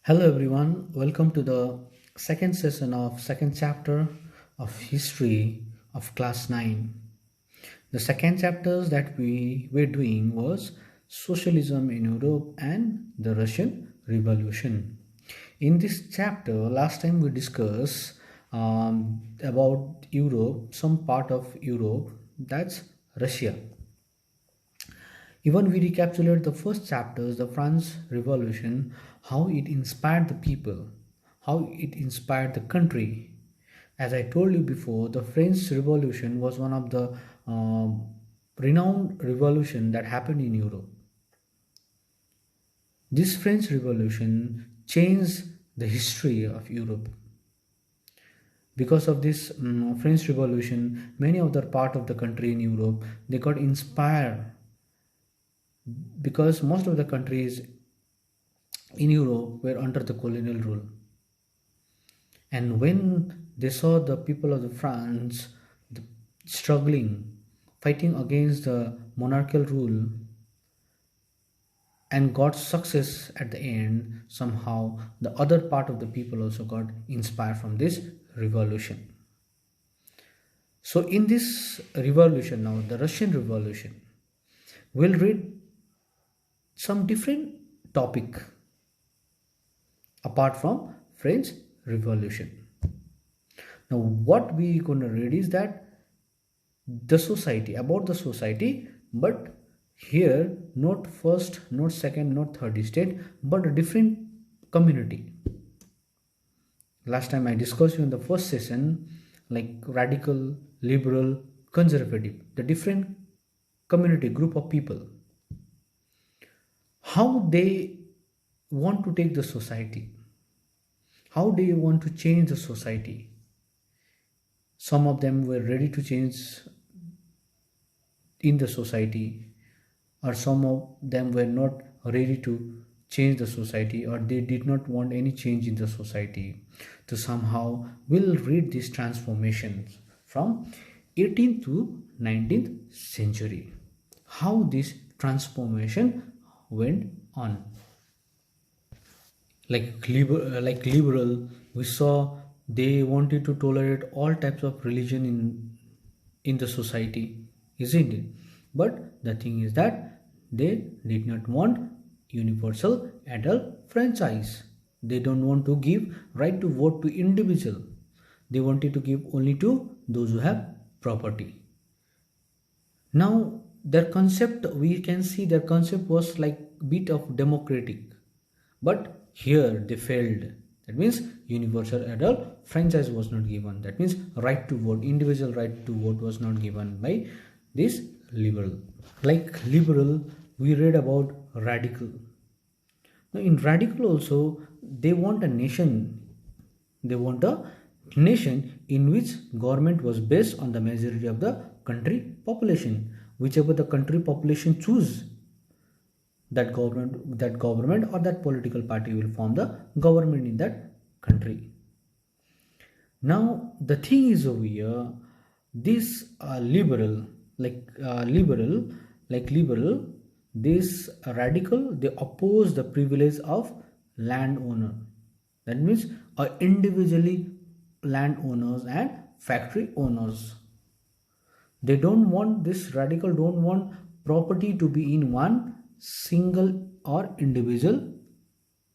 Hello everyone, welcome to the second session of second chapter of history of class 9. The second chapters that we were doing was socialism in Europe and the Russian Revolution. In this chapter, last time we discussed about Europe, some part of Europe, that's Russia. Even we recapitulate the first chapters, the France Revolution, how it inspired the people, how it inspired the country. As I told you before, the French Revolution was one of the renowned revolution that happened in Europe. This French Revolution changed the history of Europe. Because of this French Revolution, many of the part of the country in Europe, they got inspired because most of the countries in Europe were under the colonial rule. And when they saw the people of the France struggling, fighting against the monarchical rule and got success at the end, somehow the other part of the people also got inspired from this revolution. So in this revolution now, the Russian Revolution, we'll read some different topic apart from French Revolution. Now what we gonna read is that the society, about the society, but here not first, not second, not third state, but a different community. Last time I discussed in the first session, like radical, liberal, conservative, the different community group of people, how they want to take the society, how they want to change the society. Some of them were ready to change in the society, or some of them were not ready to change the society, or they did not want any change in the society. So somehow we'll read these transformations from 18th to 19th century, how this transformation went on. Like liberal, we saw they wanted to tolerate all types of religion in the society, isn't it? But the thing is that they did not want universal adult franchise. They don't want to give right to vote to individual. They wanted to give only to those who have property. Now their concept, we can see their concept was like bit of democratic, but here they failed. That means universal adult franchise was not given. That means right to vote, individual right to vote was not given by this liberal. Like liberal, we read about radical. Now in radical also, they want a nation. They want a nation in which government was based on the majority of the country population. Whichever the country population choose, that government or that political party will form the government in that country. Now the thing is over here, this liberal, this radical, they oppose the privilege of landowner. That means individually landowners and factory owners. They don't want, this radical don't want property to be in one single or individual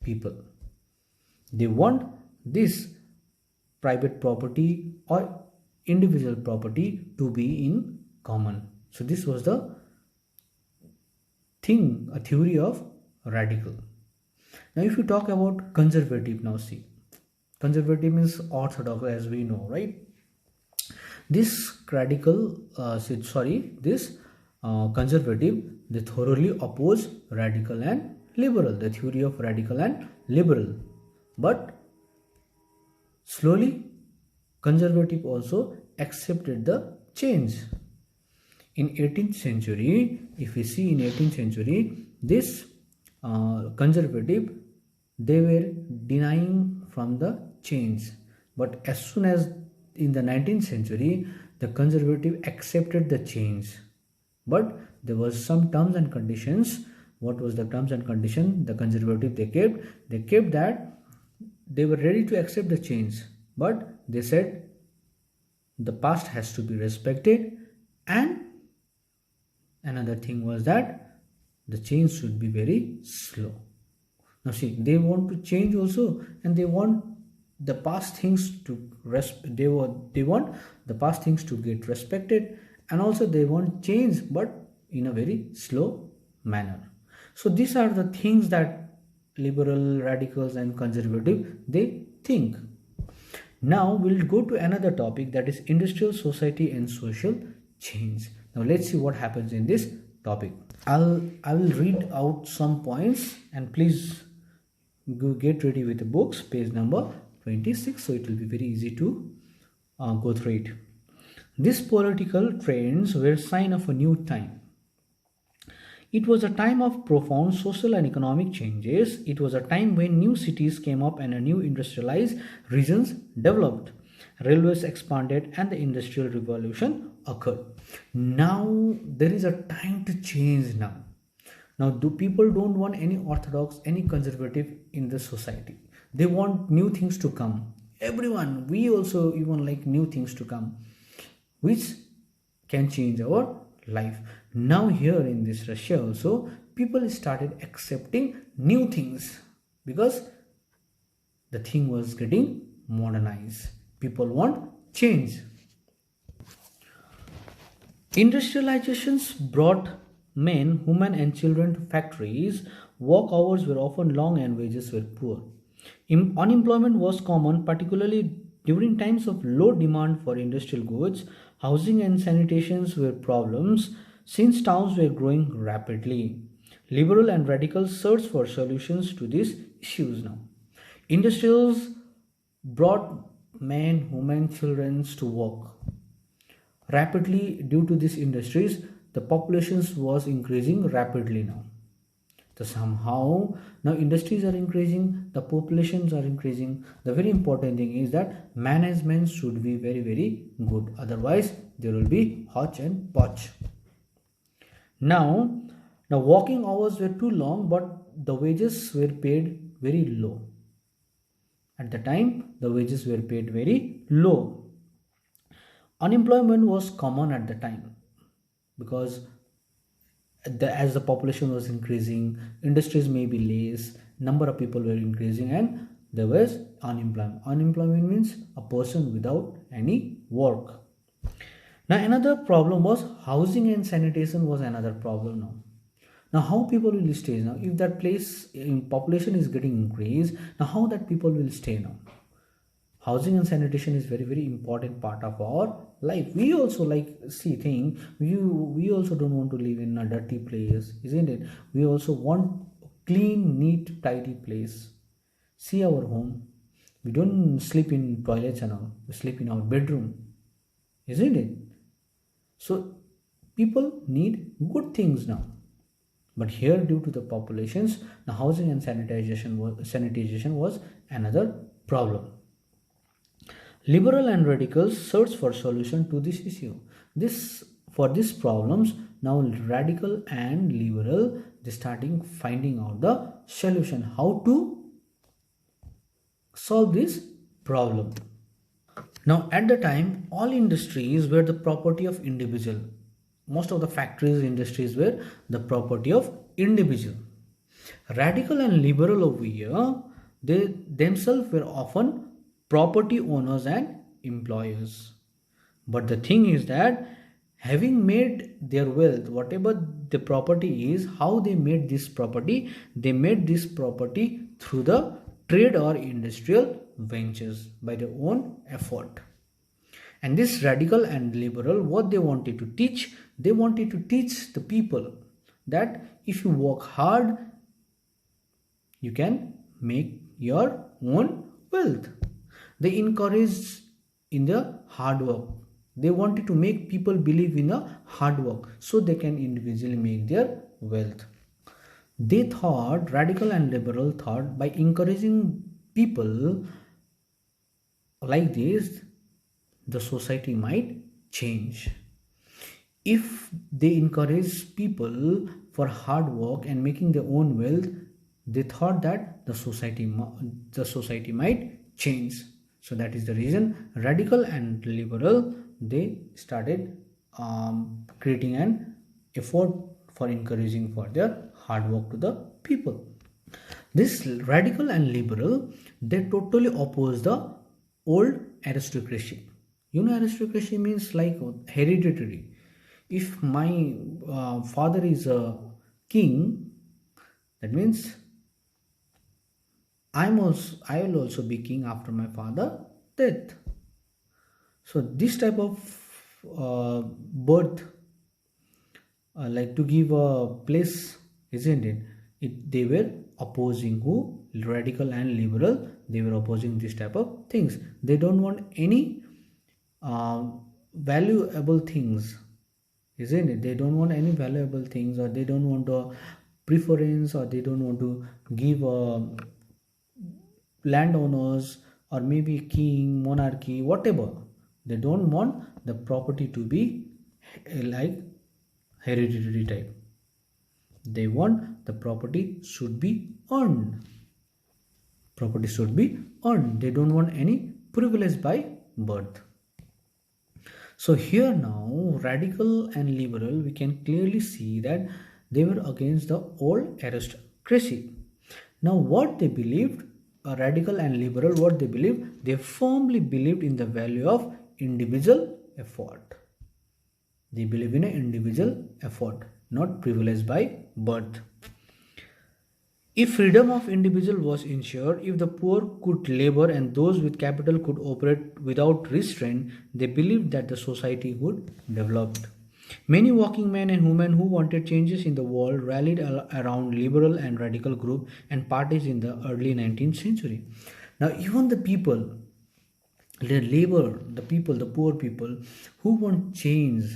people. They want this private property or individual property to be in common. So this was the thing, a theory of radical. Now if you talk about conservative, now see, conservative means orthodox, as we know, right? This radical, conservative, they thoroughly oppose radical and liberal, the theory of radical and liberal. But slowly, conservative also accepted the change. In 18th century, if we see in 18th century, this conservative, they were denying from the change. But as soon as in the 19th century, the conservative accepted the change. But there was some terms and conditions. What was the terms and condition? The conservative, they kept that they were ready to accept the change, but they said the past has to be respected, and another thing was that the change should be very slow. Now see, they want to change also, and they want the past things to they want the past things to get respected, and also they want change, but in a very slow manner. So these are the things that liberal, radicals, and conservative they think. Now we'll go to another topic, that is industrial society and social change. Now let's see what happens in this topic. I will read out some points, and please go get ready with the books, page number 26, so it will be very easy to go through it. These political trends were a sign of a new time. It was a time of profound social and economic changes. It was a time when new cities came up and a new industrialized regions developed. Railways expanded and the industrial revolution occurred. Now there is a time to change now. Now do people don't want any orthodox, any conservative in the society. They want new things to come. Everyone, we also even like new things to come, which can change our life. Now here in this Russia also, people started accepting new things because the thing was getting modernized. People want change. Industrializations brought men, women, and children to factories. Work hours were often long and wages were poor. Unemployment was common, particularly during times of low demand for industrial goods. Housing and sanitation were problems since towns were growing rapidly. Liberal and radicals searched for solutions to these issues now. Industrials brought men, women, children to work. Rapidly, due to these industries, the population was increasing rapidly now. So somehow now industries are increasing, the populations are increasing. The very important thing is that management should be very, very good. Otherwise, there will be hotch and potch. Now working hours were too long, but the wages were paid very low. At the time, the wages were paid very low. Unemployment was common at the time because as the population was increasing, industries may be less, number of people were increasing, and there was unemployment. Unemployment means a person without any work. Now another problem was housing and sanitation was another problem now. Now how people will stay now? If that place in population is getting increased, now how that people will stay now? Housing and sanitation is very, very important part of our life. We also we also don't want to live in a dirty place, isn't it? We also want clean, neat, tidy place. See our home. We don't sleep in toilets and all. We sleep in our bedroom, isn't it? So people need good things now. But here, due to the populations, the housing and sanitization was another problem. Liberal and radicals search for solution to this issue. For these problems, now radical and liberal they starting finding out the solution, how to solve this problem. Now at the time, all industries were the property of individual. Most of the factories, industries were the property of individual. Radical and liberal over here, they themselves were often property owners and employers. But the thing is that having made their wealth, whatever the property is, how they made this property through the trade or industrial ventures by their own effort. And this radical and liberal, what they wanted to teach the people that if you work hard, you can make your own wealth. They encouraged in the hard work. They wanted to make people believe in a hard work so they can individually make their wealth. They thought, radical and liberal thought, by encouraging people like this, the society might change. If they encourage people for hard work and making their own wealth, They thought that the society might change. So that is the reason radical and liberal, they started creating an effort for encouraging for their hard work to the people. This radical and liberal, they totally oppose the old aristocracy. You know, aristocracy means like hereditary. If my father is a king, that means I will also be king after my father death. So this type of birth, like to give a place, isn't it? They were opposing who? Radical and liberal. They were opposing this type of things. They don't want any uh, valuable things, isn't it? They don't want any valuable things, or they don't want a preference, or they don't want to give landowners, or maybe king, monarchy, whatever. They don't want the property to be like hereditary type. They want the property should be earned. Property should be earned. They don't want any privilege by birth. So here now, radical and liberal, we can clearly see that they were against the old aristocracy. Now what they believed, radical and liberal, what they believed, they firmly believed in the value of individual effort. They believe in an individual effort, not privilege by birth. If freedom of individual was ensured, if the poor could labor and those with capital could operate without restraint, they believed that the society would develop. Many working men and women who wanted changes in the world rallied around liberal and radical groups and parties in the early 19th century. Now, even the people, the labor, the people, the poor people who want change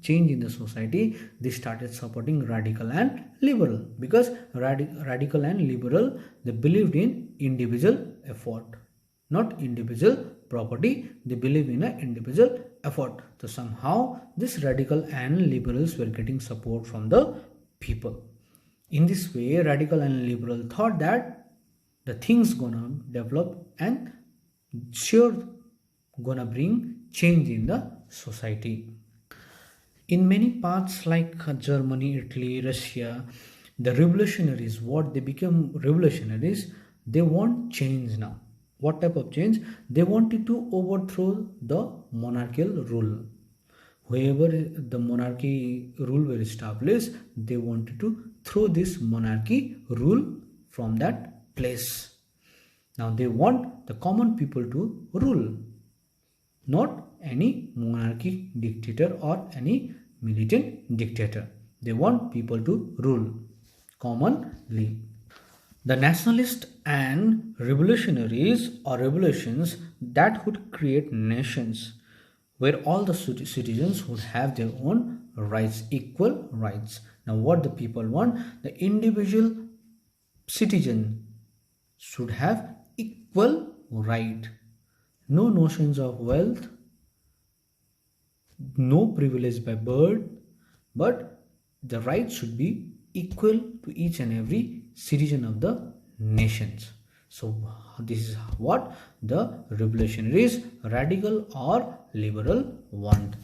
in the society, they started supporting radical and liberal, because radical and liberal, they believed in individual effort, not individual property. They believe in an individual effort. So somehow this radical and liberals were getting support from the people. In this way, radical and liberal thought that the things gonna develop and sure gonna bring change in the society. In many parts like Germany, Italy, Russia, the revolutionaries, what they become revolutionaries, they want change now. What type of change? They wanted to overthrow the monarchical rule. Wherever the monarchy rule were established, they wanted to throw this monarchy rule from that place. Now they want the common people to rule, not any monarchy dictator or any militant dictator. They want people to rule commonly. The nationalists and revolutionaries or revolutions that would create nations where all the citizens would have their own rights, equal rights. Now what the people want, the individual citizen should have equal right. No notions of wealth, no privilege by birth, but the rights should be equal to each and every citizen of the nations. So this is what the revolutionaries, radical or liberal, want.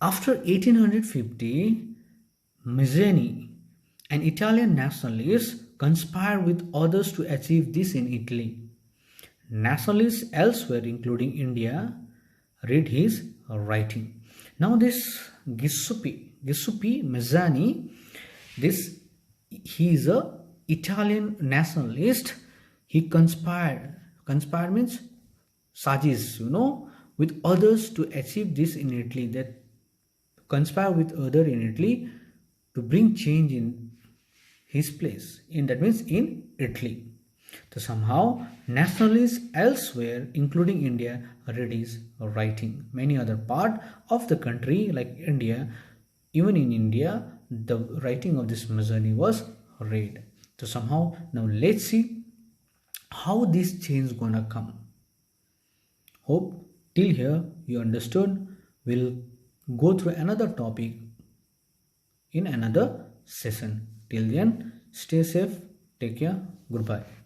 After 1850, Mazzini, an Italian nationalist, conspired with others to achieve this in Italy. Nationalists elsewhere, including India, read his writing. Now this Giuseppe Mazzini, he is a Italian nationalist. He conspired means sajish, with others to achieve this in Italy. That conspire with other in Italy to bring change in his place. That means in Italy. So somehow nationalists elsewhere, including India, read his writing. Many other part of the country like India, even in India, the writing of this Mazzini was read. So somehow now let's see how this change gonna come. Hope till here you understood. We'll go through another topic in another session. Till then, Stay safe. Take care. Goodbye.